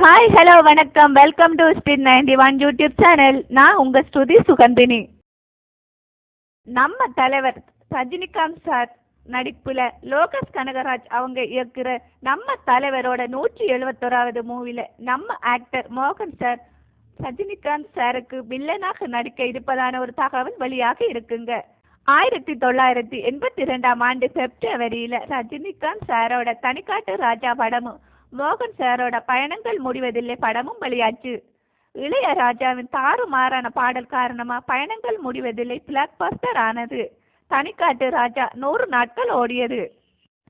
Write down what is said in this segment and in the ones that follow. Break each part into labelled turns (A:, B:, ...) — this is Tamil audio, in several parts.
A: ஹாய் ஹலோ வணக்கம் welcome to speed 91 YouTube channel. நான் உங்க ஸ்ருதி சுகந்தினி. நம்ம தலைவர் ரஜினிகாந்த் சார் நடிப்புல லோகேஷ் கனகராஜ் அவங்க இயக்குற நம்ம தலைவரோட 171வது மூவில நம்ம ஆக்டர் மோகன் சார் ரஜினிகாந்த் சாருக்கு வில்லனாக நடிக்க இருப்பதான ஒரு தகவல் வெளியாக இருக்குங்க. 1982ஆம் ஆண்டு பிப்ரவரியில ரஜினிகாந்த் சாரோட தனிக்காட்டு ராஜா படமும் மோகன் சாரோட பயணங்கள் முடிவதில்லை படமும் வெளியாச்சு. இளையராஜாவின் தாறுமாறான பாடல் காரணமா பயணங்கள் முடிவதில்லை பிளாக் பஸ்டர் ஆனது. தனிக்காட்டு ராஜா 100 நாட்கள் ஓடியது.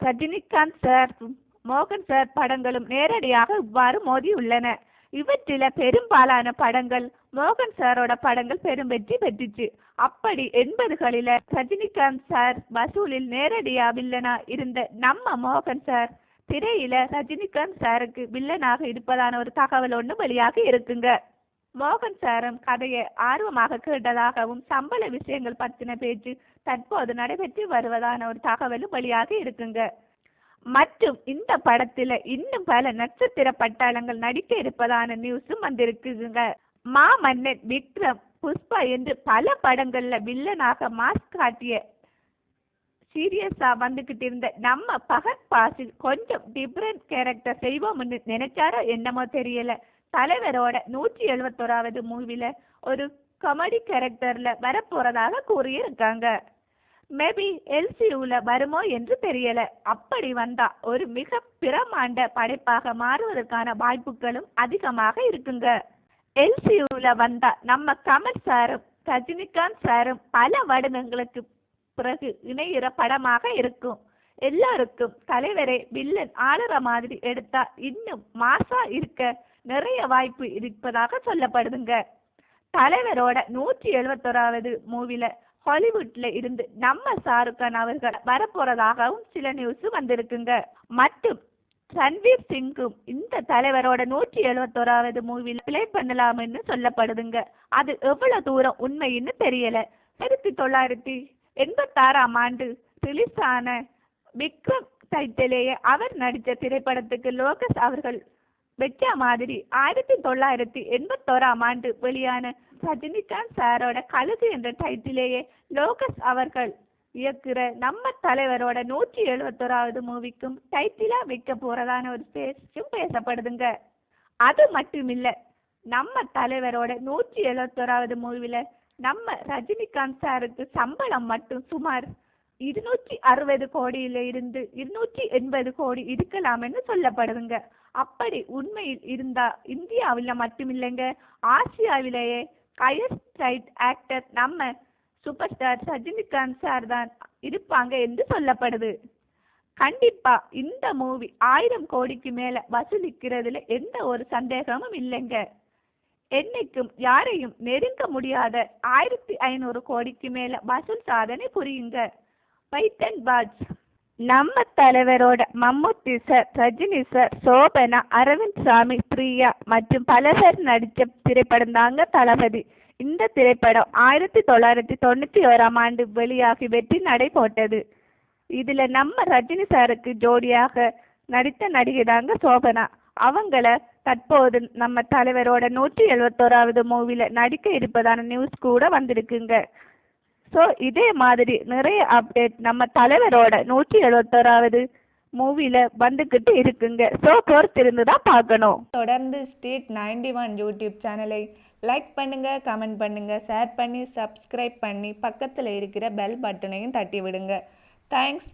A: ரஜினிகாந்த் சார் மோகன் சார் படங்களும் நேரடியாக இவ்வாறு மோதியுள்ளன. இவற்றில பெரும்பாலான படங்கள் மோகன் சாரோட படங்கள் பெரும் வெற்றி பெற்றுச்சு. அப்படி 80களில ரஜினிகாந்த் சார் வசூலில் நேரடியா வில்லனா இருந்த நம்ம மோகன் சார் திரையில ரஜினிகாந்த் சாருக்கு வில்லனாக இருப்பதான ஒரு தகவல் ஒன்று வெளியாக இருக்குங்க. மோகன் சாரும் கதையை ஆர்வமாக கேட்டதாகவும் சம்பள விஷயங்கள் பற்றின பேச்சு தற்போது நடைபெற்று வருவதான ஒரு தகவலும் வெளியாக இருக்குங்க. மற்றும் இந்த படத்துல இன்னும் பல நட்சத்திர பட்டாளங்கள் நடிக்க இருப்பதான நியூஸும் வந்திருக்குங்க. மாமன்னன், விக்ரம், புஷ்பா என்று பல படங்கள்ல வில்லனாக மாஸ்க் காட்டிய சீரியஸா வந்துகிட்டு இருந்த நம்ம பகத் பாசில் கொஞ்சம் டிஃபரண்ட் கேரக்டர் செய்வோம்னு நினைச்சாரோ என்னமோ தெரியல. தலைவரோட 171வது மூவில ஒரு காமெடி கேரக்டர்ல வரப்போறதாக கூறியிருக்காங்க. மேபி எல்சியூல வருமோ என்று தெரியல. அப்படி வந்தா ஒரு மிக பிரமாண்ட படைப்பாக மாறுவதற்கான வாய்ப்புகளும் அதிகமாக இருக்குங்க. எல்சியூல வந்தா நம்ம கமல் சாரும் ரஜினிகாந்த் சாரும் பல வருடங்களுக்கு பிறகு இணையிற படமாக இருக்கும். எல்லாருக்கும் தலைவரை வில்லன் ஆளுற மாதிரி எடுத்தா இன்னும் மாசா இருக்க நிறைய வாய்ப்பு இருப்பதாக சொல்லப்படுதுங்க. தலைவரோட 171வது மூவில ஹாலிவுட்ல இருந்து நம்ம ஷாருக்கான் அவர்கள் வரப்போறதாகவும் சில நியூஸ் வந்திருக்குங்க. மற்றும் ரன்வீர் சிங்கும் இந்த தலைவரோட 171வது மூவில பிளே பண்ணலாம்னு சொல்லப்படுதுங்க. அது எவ்வளவு தூரம் உண்மைன்னு தெரியல. 1986ஆம் ஆண்டு ரிலீஸ் ஆன விக்ரம் டைட்டிலேயே அவர் நடித்த திரைப்படத்துக்கு லோகேஷ் அவர்கள் வெச்ச மாதிரி 1981ஆம் ஆண்டு வெளியான ரஜினிகாந்த் சாரோட கழுகு என்ற டைட்டிலேயே லோகேஷ் அவர்கள் இயக்குற நம்ம தலைவரோட 171வது மூவிக்கும் டைட்டிலா வைக்க போறதான ஒரு பேச்சும் பேசப்படுதுங்க. அது மட்டுமில்ல, நம்ம தலைவரோட 171வது மூவில நம்ம ரஜினிகாந்த் சாருக்கு சம்பளம் மட்டும் சுமார் 260 கோடியில இருந்து 280 கோடி இருக்கலாம்னு சொல்லப்படுதுங்க. அப்படி உண்மையில் இருந்தா இந்தியாவில மட்டுமில்லைங்க, ஆசியாவிலேயே ஹையஸ்ட் ரைட் ஆக்டர் நம்ம சூப்பர் ஸ்டார் ரஜினிகாந்த் சார் தான் இருப்பாங்க என்று சொல்லப்படுது. கண்டிப்பா இந்த மூவி 1000 கோடிக்கு மேல வசூலிக்கிறதுல எந்த ஒரு சந்தேகமும் இல்லைங்க. என்னைக்கும் யாரையும் நெருங்க முடியாத 1500 கோடிக்கு மேல வசூல் சாதனை புரியுங்க. Wait and watch. நம்ம தலைவரோட மம்முட்டி சார், ரஜினி சார், சோபனா, அரவிந்த் சாமி, பிரியா மற்றும் பல பேர் நடித்த திரைப்படம் தாங்க தளபதி. இந்த திரைப்படம் 1991ஆம் ஆண்டு வெளியாகி வெற்றி நடை போட்டது. இதுல நம்ம ரஜினி சாருக்கு ஜோடியாக நடித்த நடிகை தாங்க சோபனா. அவங்கள தற்போது நம்ம தலைவரோட 171வது மூவில நடிக்க இருப்பதான நியூஸ் கூட வந்திருக்குங்க. ஸோ இதே மாதிரி நிறைய அப்டேட் நம்ம தலைவரோட 171வது மூவில வந்துகிட்டு இருக்குங்க. ஸோ பொறுத்திருந்து தான் பார்க்கணும்.
B: தொடர்ந்து ஸ்ட்ரீட் 91 யூடியூப் சேனலை லைக் பண்ணுங்க, கமெண்ட் பண்ணுங்க, ஷேர் பண்ணி சப்ஸ்கிரைப் பண்ணி பக்கத்தில் இருக்கிற பெல் பட்டனையும் தட்டி விடுங்க. தேங்க்ஸ்.